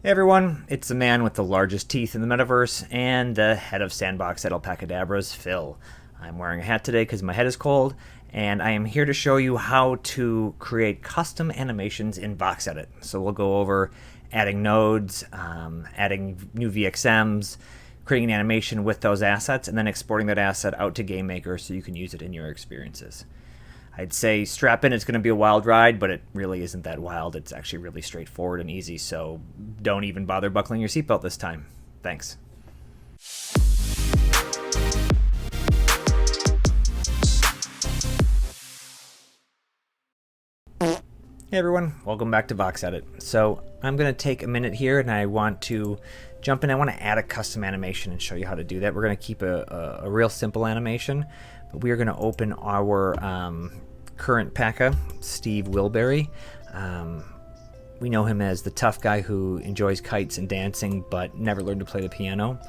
Hey everyone, it's the man with the largest teeth in the Metaverse and the head of Sandbox at Alpacadabraz, Phil. I'm wearing a hat today because my head is cold, and I am here to show you how to create custom animations in VoxEdit. So we'll go over adding nodes, adding new VXMs, creating an animation with those assets, and then exporting that asset out to GameMaker so you can use it in your experiences. I'd say strap in, it's going to be a wild ride, but it really isn't that wild. It's actually really straightforward and easy, so don't even bother buckling your seatbelt this time. Thanks. Hey everyone, welcome back to VoxEdit. So I'm going to take a minute here and I want to jump in. I want to add a custom animation and show you how to do that. We're going to keep a real simple animation, but we are going to open our current Paca, Steve Wilbury. We know him as the tough guy who enjoys kites and dancing but never learned to play the piano.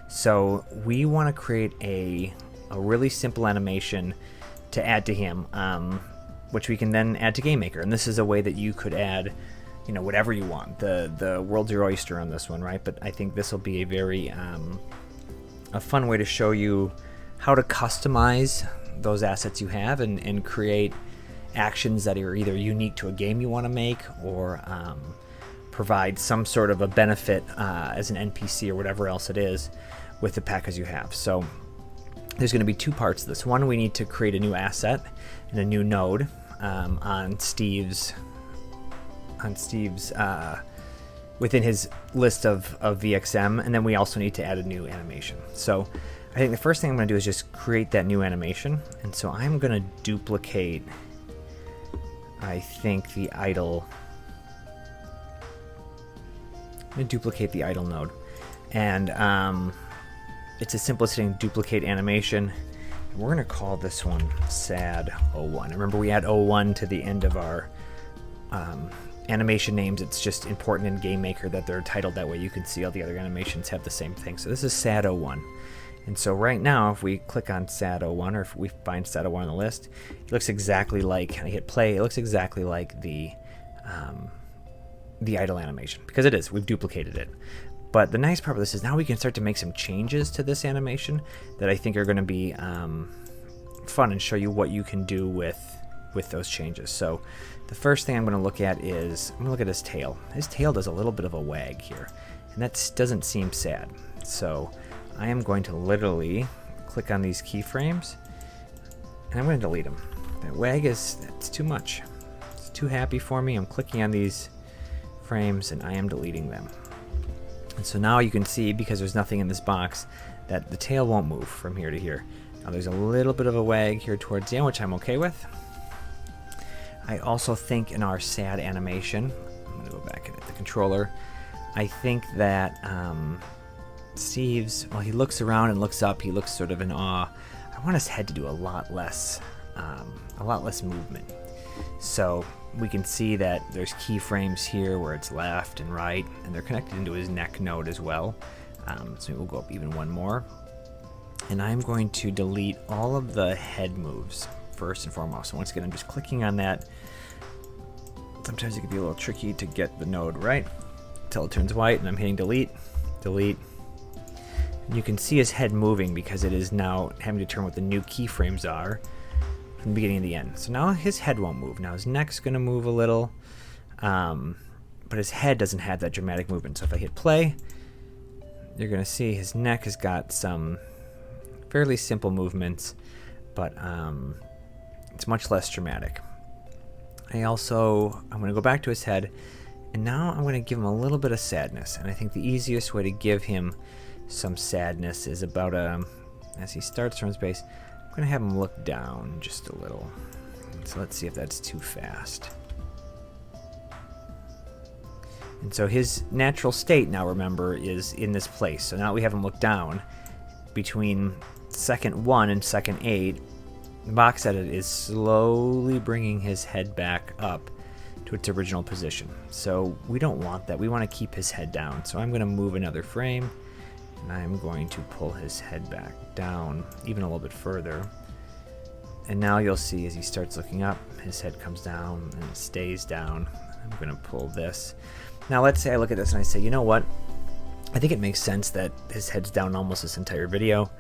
So we want to create a really simple animation to add to him, which we can then add to GameMaker. And this is a way that you could add, whatever you want. The world's your oyster on this one, right? But I think this will be a very a fun way to show you how to customize those assets you have and create actions that are either unique to a game you want to make or provide some sort of a benefit as an NPC or whatever else it is with the Pacas you have. So there's going to be two parts to this. One, we need to create a new asset and a new node on Steve's within his list of VXM, and then we also need to add a new animation. So I think the first thing I'm going to do is just create that new animation, and so I'm going to duplicate, I think, the idle. I'm going to duplicate the idle node, and it's as simple as hitting duplicate animation. We're going to call this one SAD01. Remember, we add 01 to the end of our animation names. It's just important in GameMaker that they're titled that way. You can see all the other animations have the same thing. So this is SAD01. And so right now, if we click on SAD01, or if we find SAD01 on the list, it looks exactly like, and I hit play, it looks exactly like the idle animation, because it is. We've duplicated it. But the nice part of this is now we can start to make some changes to this animation that I think are going to be fun and show you what you can do with those changes. So the first thing I'm going to look at is, I'm going to look at his tail. His tail does a little bit of a wag here, and that doesn't seem sad. So I am going to literally click on these keyframes, and I'm going to delete them. That wag that's too much. It's too happy for me. I'm clicking on these frames, and I am deleting them. And so now you can see, because there's nothing in this box, that the tail won't move from here to here. Now there's a little bit of a wag here towards the end, which I'm okay with. I also think in our sad animation, I'm going to go back and hit the controller, I think that Steve's, well, he looks around and looks up, he looks sort of in awe. I want his head to do a lot less movement. So we can see that there's keyframes here where it's left and right, and they're connected into his neck node as well. So we'll go up even one more. And I'm going to delete all of the head moves first and foremost. So once again, I'm just clicking on that. Sometimes it can be a little tricky to get the node right until it turns white, and I'm hitting delete, delete. And you can see his head moving because it is now having to determine what the new keyframes are from the beginning to the end. So now his head won't move. Now his neck's going to move a little, but his head doesn't have that dramatic movement. So if I hit play, you're going to see his neck has got some fairly simple movements, but it's much less dramatic. I'm going to go back to his head, and now I'm going to give him a little bit of sadness. And I think the easiest way to give him some sadness is about as he starts from space, I'm going to have him look down just a little. So let's see if that's too fast. And so his natural state now, remember, is in this place. So now we have him look down. Between second 1 and second 8, VoxEdit is slowly bringing his head back up to its original position. So we don't want that. We want to keep his head down. So I'm going to move another frame, and I'm going to pull his head back down even a little bit further. And now you'll see as he starts looking up, his head comes down and it stays down. I'm going to pull this. Now let's say I look at this and I say, you know what? I think it makes sense that his head's down almost this entire video.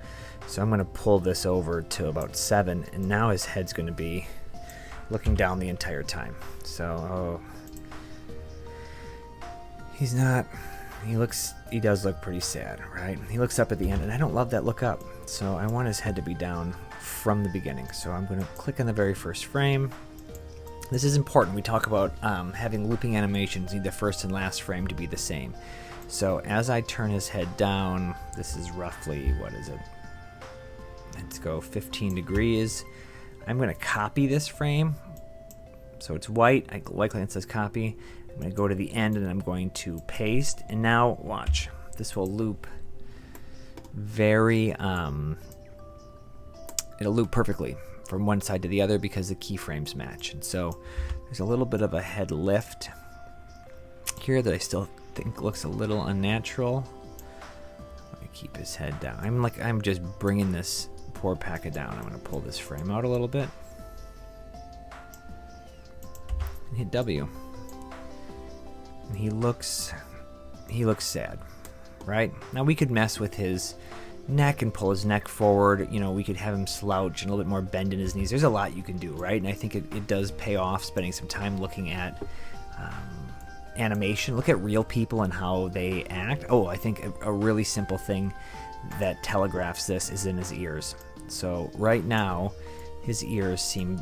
So I'm going to pull this over to about 7, and now his head's going to be looking down the entire time. So he's not, he does look pretty sad, right? He looks up at the end, and I don't love that look up. So I want his head to be down from the beginning. So I'm going to click on the very first frame. This is important. We talk about having looping animations, need the first and last frame to be the same. So as I turn his head down, this is roughly, what is it? Let's go 15 degrees. I'm going to copy this frame. So it's white. I like it says copy. I'm going to go to the end and I'm going to paste. And now watch. This will loop very, it'll loop perfectly from one side to the other because the keyframes match. And so there's a little bit of a head lift here that I still think looks a little unnatural. Let me keep his head down. I'm just bringing this poor Paca down. I'm going to pull this frame out a little bit and hit W. And he looks sad, right? Now we could mess with his neck and pull his neck forward. You know, we could have him slouch and a little bit more bend in his knees. There's a lot you can do, right? And I think it does pay off spending some time looking at animation. Look at real people and how they act. Oh, I think a really simple thing that telegraphs this is in his ears. So right now his ears seem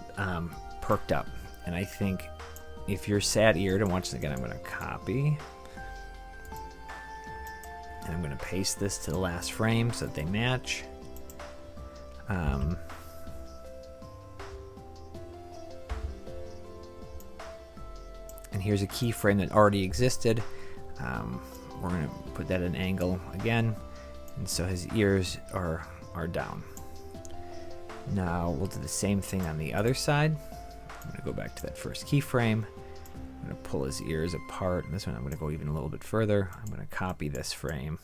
perked up, and I think if you're sad-eared, and watch this again, I'm going to copy and I'm going to paste this to the last frame so that they match. And here's a keyframe that already existed. We're going to put that at an angle again, and so his ears are down. Now we'll do the same thing on the other side. I'm going to go back to that first keyframe. I'm going to pull his ears apart. And this one I'm going to go even a little bit further. I'm going to copy this frame.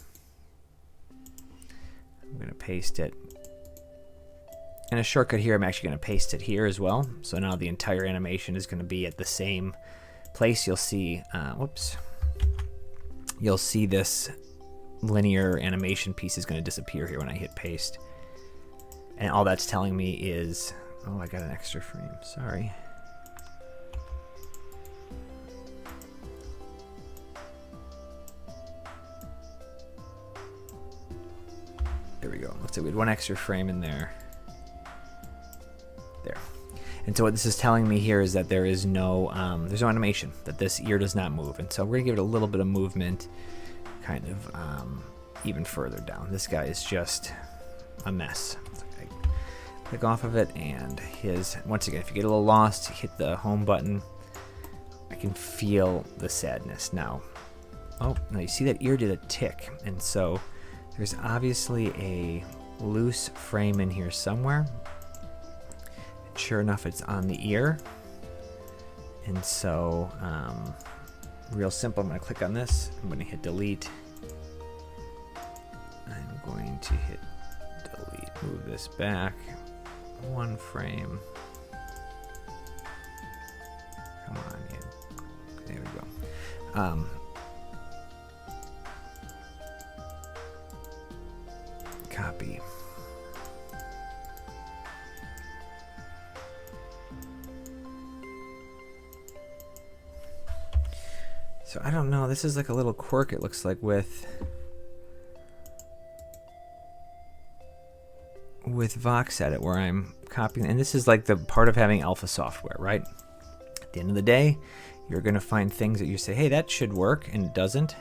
I'm going to paste it. And a shortcut here, I'm actually going to paste it here as well. So now the entire animation is going to be at the same place. You'll see, you'll see this linear animation piece is going to disappear here when I hit paste. And all that's telling me is, oh, I got an extra frame, sorry. There we go. Looks like we had one extra frame in there. There. And so what this is telling me here is that there is no, there's no animation, that this ear does not move. And so we're gonna give it a little bit of movement, kind of even further down. This guy is just a mess. I click off of it, and once again, if you get a little lost, hit the home button. I can feel the sadness now. Oh, now you see that ear did a tick, and so there's obviously a loose frame in here somewhere. And sure enough, it's on the ear. And so, real simple, I'm going to click on this. I'm going to hit delete. I'm going to hit delete. Move this back one frame. Come on, yeah. There we go. Copy. So I don't know, this is like a little quirk it looks like with VoxEdit, where I'm copying, and this is like the part of having alpha software, right? At the end of the day, you're going to find things that you say, hey, that should work, and it doesn't,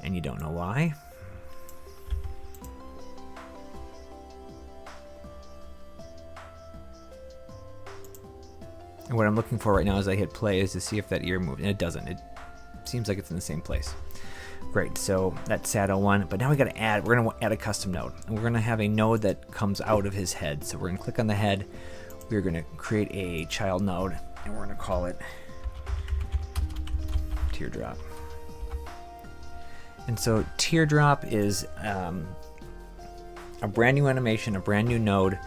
and you don't know why. And what I'm looking for right now as I hit play is to see if that ear moved, and it doesn't. It seems like it's in the same place. Great, so that's Shadow1, but now we gotta add, we're gonna add a custom node. And we're gonna have a node that comes out of his head. So we're gonna click on the head, we're gonna create a child node, and we're gonna call it Teardrop. And so Teardrop is a brand new animation, a brand new node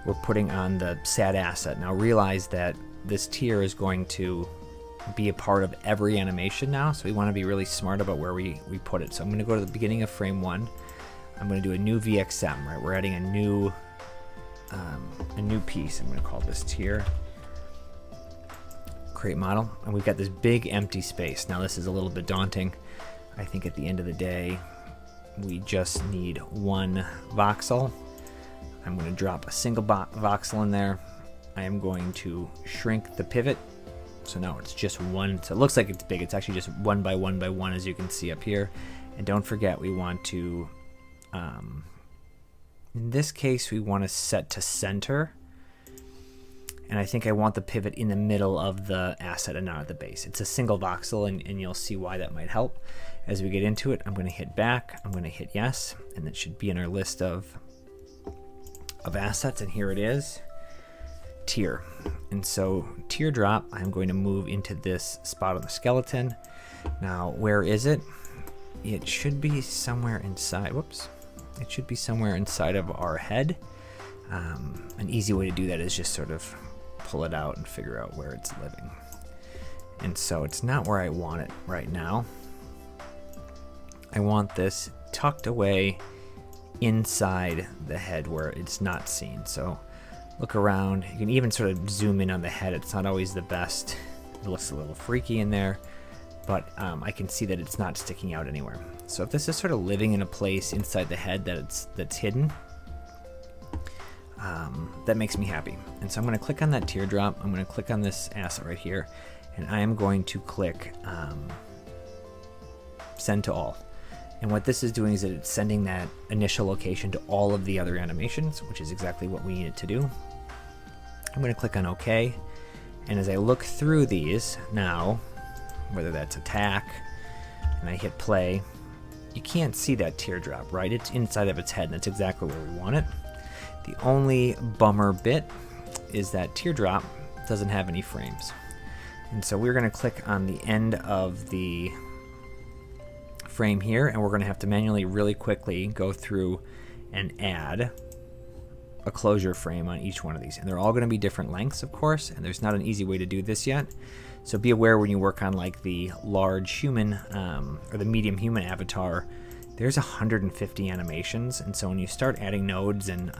we're putting on the sad asset. Now realize that this tear is going to be a part of every animation now, so we want to be really smart about where we put it. So I'm going to go to the beginning of frame 1. I'm going to do a new VXM, right? We're adding a new piece. I'm going to call this tier. Create model, and we've got this big empty space. Now this is a little bit daunting. I think at the end of the day, we just need one voxel. I'm going to drop a single voxel in there. I am going to shrink the pivot. So now it's just one. So it looks like it's big. It's actually just 1 by 1 by 1, as you can see up here. And don't forget, we want to, in this case, we want to set to center. And I think I want the pivot in the middle of the asset and not at the base. It's a single voxel, and you'll see why that might help. As we get into it, I'm going to hit back. I'm going to hit yes, and that should be in our list of assets. And here it is. Tier. And so teardrop, I'm going to move into this spot on the skeleton. Now, where is it? It should be somewhere inside. Whoops. It should be somewhere inside of our head. An easy way to do that is just sort of pull it out and figure out where it's living. And so it's not where I want it right now. I want this tucked away inside the head where it's not seen. So look around. You can even sort of zoom in on the head. It's not always the best. It looks a little freaky in there, but I can see that it's not sticking out anywhere. So if this is sort of living in a place inside the head that's hidden, that makes me happy. And so I'm going to click on that teardrop. I'm going to click on this asset right here, and I am going to click send to all. And what this is doing is that it's sending that initial location to all of the other animations, which is exactly what we need it to do. I'm going to click on OK. And as I look through these now, whether that's attack, and I hit play, you can't see that teardrop, right? It's inside of its head, and that's exactly where we want it. The only bummer bit is that teardrop doesn't have any frames. And so we're going to click on the end of the frame here, and we're going to have to manually really quickly go through and add a closure frame on each one of these. And they're all going to be different lengths, of course, and there's not an easy way to do this yet. So be aware when you work on like the large human or the medium human avatar, there's 150 animations, and so when you start adding nodes and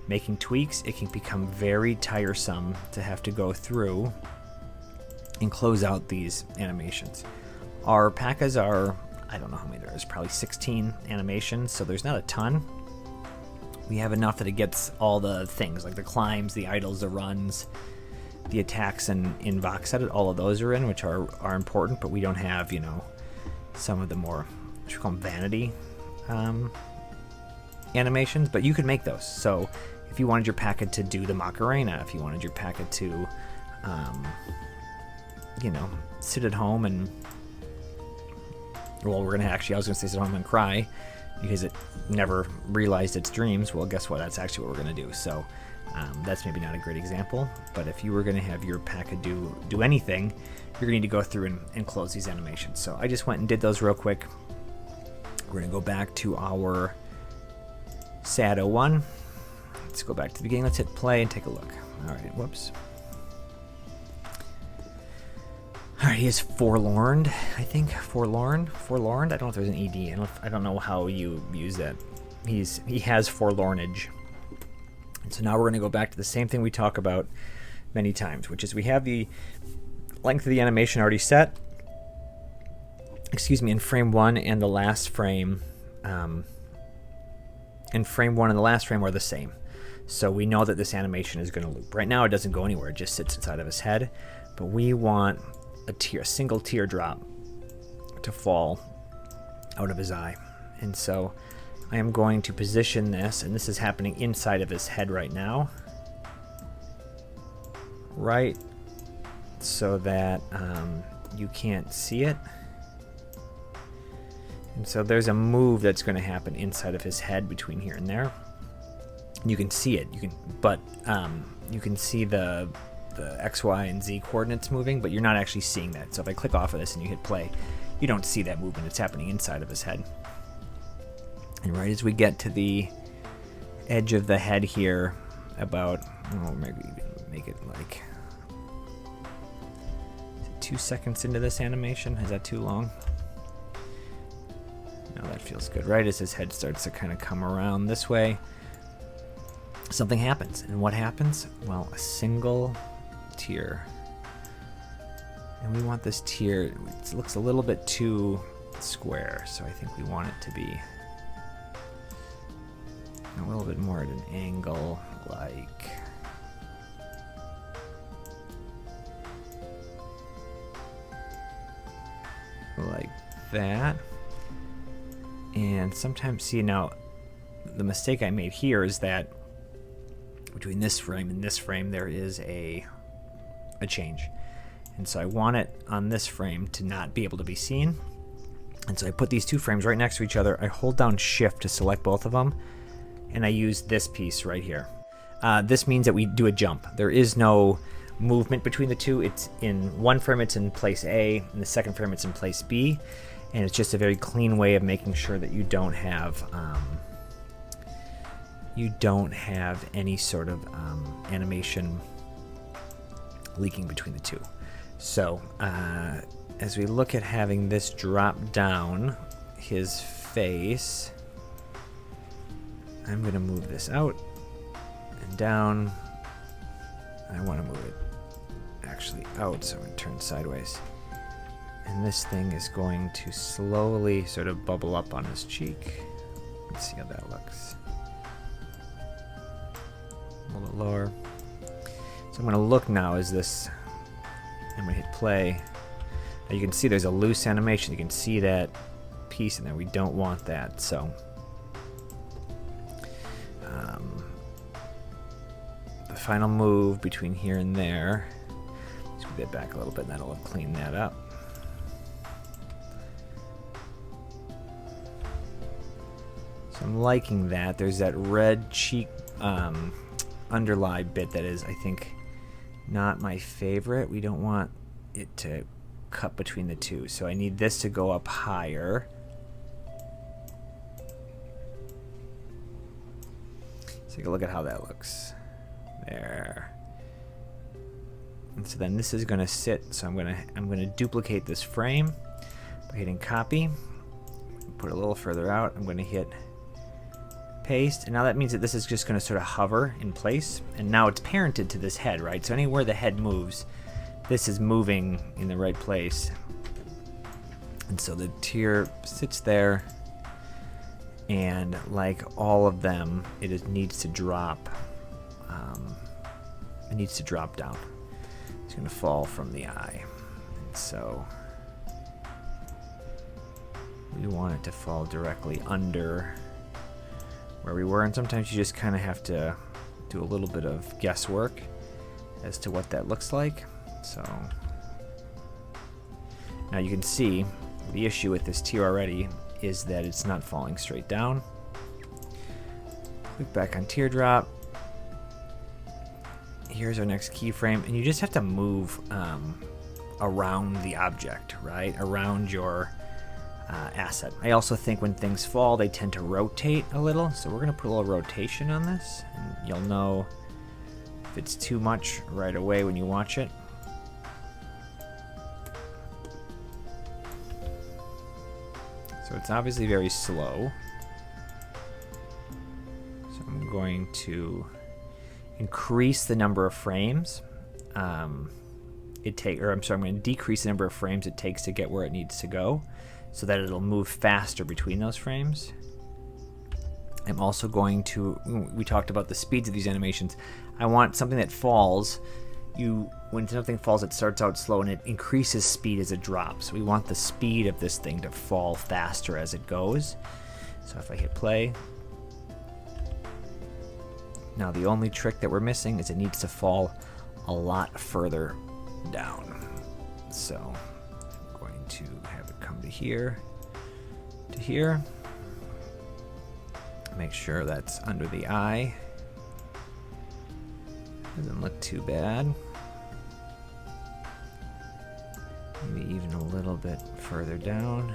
making tweaks, it can become very tiresome to have to go through and close out these animations. Our Pacas are, I don't know how many there is, probably 16 animations, so there's not a ton. We have enough that it gets all the things, like the climbs, the idles, the runs, the attacks, and in VoxEdit, all of those are in, which are important, but we don't have, you know, some of the more, what you call them, vanity animations, but you could make those. So if you wanted your Paca to do the Macarena, if you wanted your Paca to, you know, sit at home and, well, we're going to actually, I was going to say sit at home and cry because it never realized its dreams. Well, guess what? That's actually what we're going to do. So that's maybe not a great example, but if you were going to have your Paca do anything, you're going to need to go through and close these animations. So I just went and did those real quick. We're going to go back to our SAD 01. Let's go back to the beginning. Let's hit play and take a look. All right, whoops. All right, he is forlorn, I think. Forlorn. I don't know if there's an ED. I don't know how you use that. He has forlornage. And so now we're going to go back to the same thing we talk about many times, which is we have the length of the animation already set. Excuse me, in frame 1 and the last frame. In frame 1 and the last frame are the same. So we know that this animation is going to loop. Right now it doesn't go anywhere. It just sits inside of his head. But we want a single teardrop to fall out of his eye. And so I am going to position this, and this is happening inside of his head right now. Right so that you can't see it. And so there's a move that's going to happen inside of his head between here and there. You can see it. You can see the X, Y, and Z coordinates moving, but you're not actually seeing that. So if I click off of this and you hit play, you don't see that movement. It's happening inside of his head. And right as we get to the edge of the head here, about, maybe even make it like 2 seconds into this animation. Is that too long? No, that feels good. Right as his head starts to kind of come around this way, something happens. And what happens? Well, a single tear. And we want this tear, it looks a little bit too square, so I think we want it to be a little bit more at an angle, like that. And sometimes, see, now the mistake I made here is that between this frame and this frame there is a change, and so I want it on this frame to not be able to be seen, and so I put these 2 frames right next to each other. I hold down shift to select both of them, and I use this piece right here. This means that we do a jump. There is no movement between the two. It's in one frame it's in place A, in the second frame it's in place B, and it's just a very clean way of making sure that you don't have any sort of animation leaking between the two. So as we look at having this drop down his face, I'm going to move this out and down. I want to move it actually out, so I'm going to turn sideways. And this thing is going to slowly sort of bubble up on his cheek. Let's see how that looks. A little bit lower. So I'm going to look now as this, I'm going to hit play. Now you can see there's a loose animation. You can see that piece in there. We don't want that. So the final move between here and there, let's move that back a little bit, and that'll clean that up. So I'm liking that. There's that red cheek underlie bit that is, I think, not my favorite. We don't want it to cut between the two, so I need this to go up higher. Let's take a look at how that looks. There. And so then this is going to sit, so I'm going to duplicate this frame by hitting copy, put it a little further out. I'm going to hit paste, and now that means that this is just going to sort of hover in place, and now it's parented to this head, right? So anywhere the head moves, this is moving in the right place, and so the tear sits there, and like all of them, it needs to drop. It needs to drop down. It's going to fall from the eye, and so we want it to fall directly under where we were, and sometimes you just kind of have to do a little bit of guesswork as to what that looks like. So now you can see the issue with this tear already is that it's not falling straight down. Click back on teardrop. Here's our next keyframe, and you just have to move around the object, right? Around your asset. I also think when things fall, they tend to rotate a little, so we're going to put a little rotation on this, and you'll know if it's too much right away when you watch it. So it's obviously very slow. So I'm going to increase the number of frames I'm going to decrease the number of frames it takes to get where it needs to go, so that it'll move faster between those frames. I'm also going to, we talked about the speeds of these animations. I want something that falls. When something falls, it starts out slow and it increases speed as it drops. We want the speed of this thing to fall faster as it goes. So if I hit play, now the only trick that we're missing is it needs to fall a lot further down. So I'm going to have it come to here, to here. Make sure that's under the eye. Doesn't look too bad. Maybe even a little bit further down.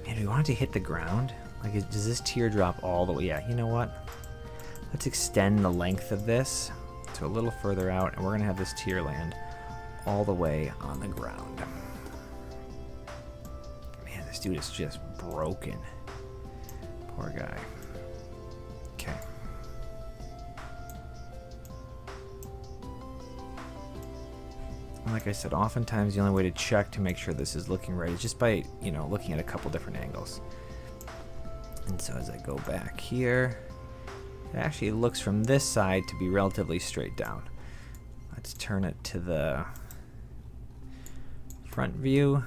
Man, do we want it to hit the ground? Like, does this tear drop all the way? Yeah, you know what? Let's extend the length of this to a little further out, and we're going to have this tier land all the way on the ground. Man, this dude is just broken. Poor guy. Okay. Like I said, oftentimes the only way to check to make sure this is looking right is just by, you know, looking at a couple different angles. And so as I go back here, it actually looks from this side to be relatively straight down. Let's turn it to the front view.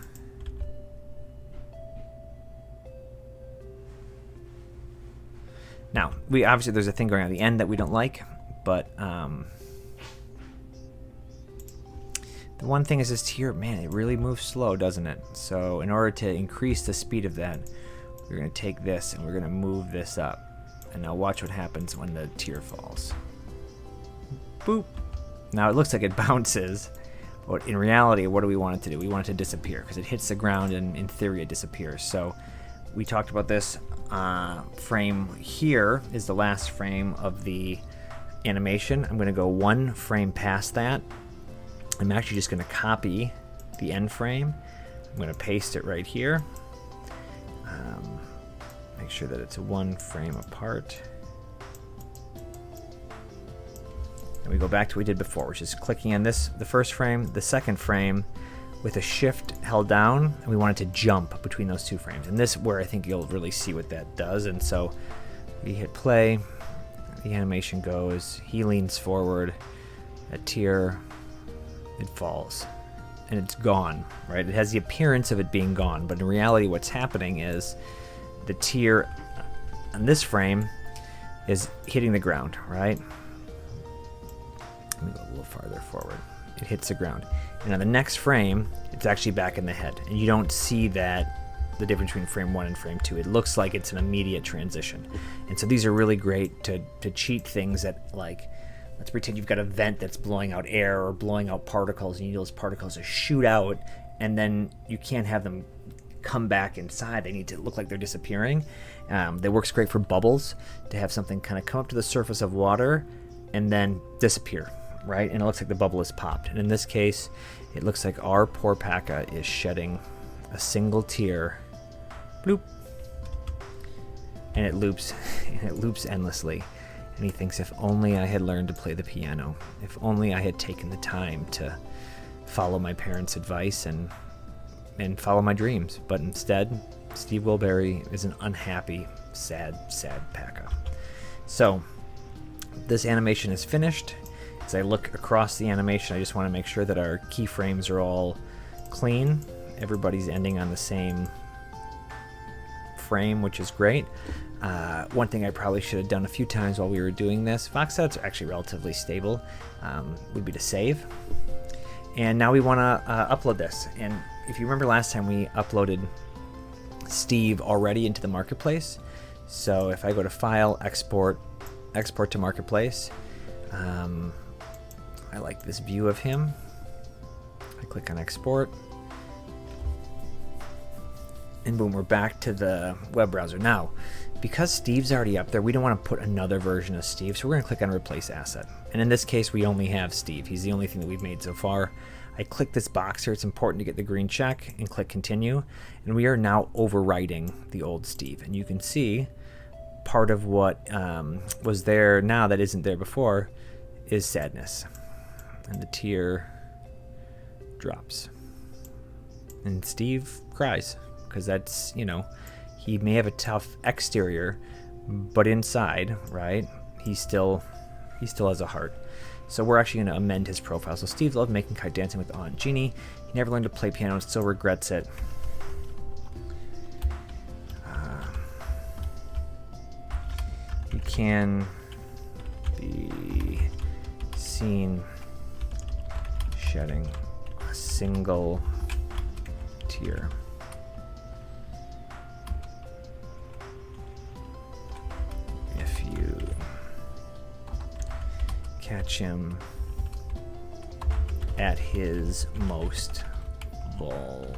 Now, we obviously there's a thing going on at the end that we don't like, but the one thing is this tier, man, it really moves slow, doesn't it? So in order to increase the speed of that, we're going to take this and we're going to move this up. And now watch what happens when the tier falls. Boop. Now it looks like it bounces, but in reality, what do we want it to do? We want it to disappear because it hits the ground and in theory it disappears. So we talked about this frame here is the last frame of the animation. I'm going to go one frame past that. I'm actually just going to copy the end frame. I'm going to paste it right here. Make sure that it's one frame apart. And we go back to what we did before, which is clicking on this, the first frame, the second frame, with a shift held down, and we want it to jump between those two frames. And this is where I think you'll really see what that does. And so we hit play, the animation goes, he leans forward, a tier, it falls, and it's gone, right? It has the appearance of it being gone, but in reality what's happening is the tier on this frame is hitting the ground, right? Let me go a little farther forward. It hits the ground. And on the next frame, it's actually back in the head. And you don't see that, the difference between frame 1 and frame 2. It looks like it's an immediate transition. And so these are really great to cheat things that, like, let's pretend you've got a vent that's blowing out air or blowing out particles, and you need those particles to shoot out, and then you can't have them come back inside. They need to look like they're disappearing. That works great for bubbles, to have something kind of come up to the surface of water and then disappear, right? And it looks like the bubble is popped. And in this case, it looks like our poor Paca is shedding a single tear. Bloop. And it loops, and it loops endlessly. And he thinks, if only I had learned to play the piano, if only I had taken the time to follow my parents' advice and follow my dreams. But instead, Steve Wilberry is an unhappy, sad Paca. So this animation is finished. As I look across the animation, I just want to make sure that our keyframes are all clean. Everybody's ending on the same frame, which is great. One thing I probably should have done a few times while we were doing this, VoxEdits are actually relatively stable, would be to save. And now we want to upload this. And if you remember last time, we uploaded Steve already into the marketplace. So if I go to File, Export, Export to Marketplace, I like this view of him. I click on Export. And boom, we're back to the web browser. Now, because Steve's already up there, we don't want to put another version of Steve, so we're going to click on Replace Asset. And in this case, we only have Steve. He's the only thing that we've made so far. I click this box here. It's important to get the green check and click Continue. And we are now overwriting the old Steve. And you can see part of what was there now that isn't there before is sadness. And the tear drops. And Steve cries. Because that's, you know, he may have a tough exterior, but inside, right, he still has a heart. So we're actually going to amend his profile. So Steve loved making kite dancing with Aunt Jeannie. He never learned to play piano and still regrets it. He can be seen shedding a single tear. You catch him at his most vulnerable.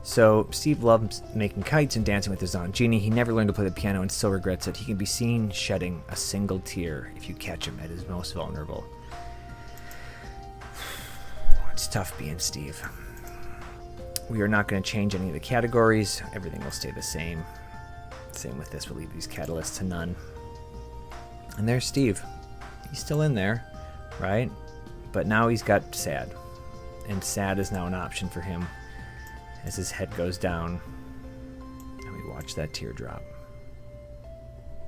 So Steve loves making kites and dancing with his Aunt Jeannie. He never learned to play the piano and still regrets it. He can be seen shedding a single tear if you catch him at his most vulnerable. It's tough being Steve. We are not going to change any of the categories. Everything will stay the same. Same with this. We'll leave these catalysts to none. And there's Steve. He's still in there, right? But now he's got sad. And sad is now an option for him as his head goes down. And we watch that teardrop.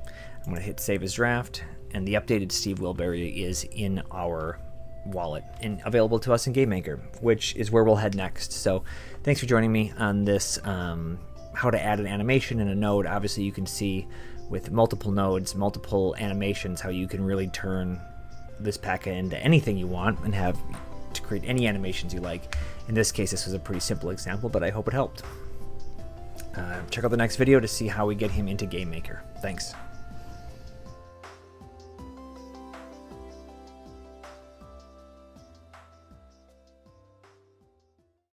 I'm going to hit save as draft. And the updated Steve Wilbury is in our wallet and available to us in GameMaker, which is where we'll head next. So thanks for joining me on this how to add an animation in a node. Obviously you can see with multiple nodes, multiple animations, how you can really turn this Paca into anything you want and have to create any animations you like. In this case, this was a pretty simple example, but I hope it helped. Check out the next video to see how we get him into GameMaker. Thanks.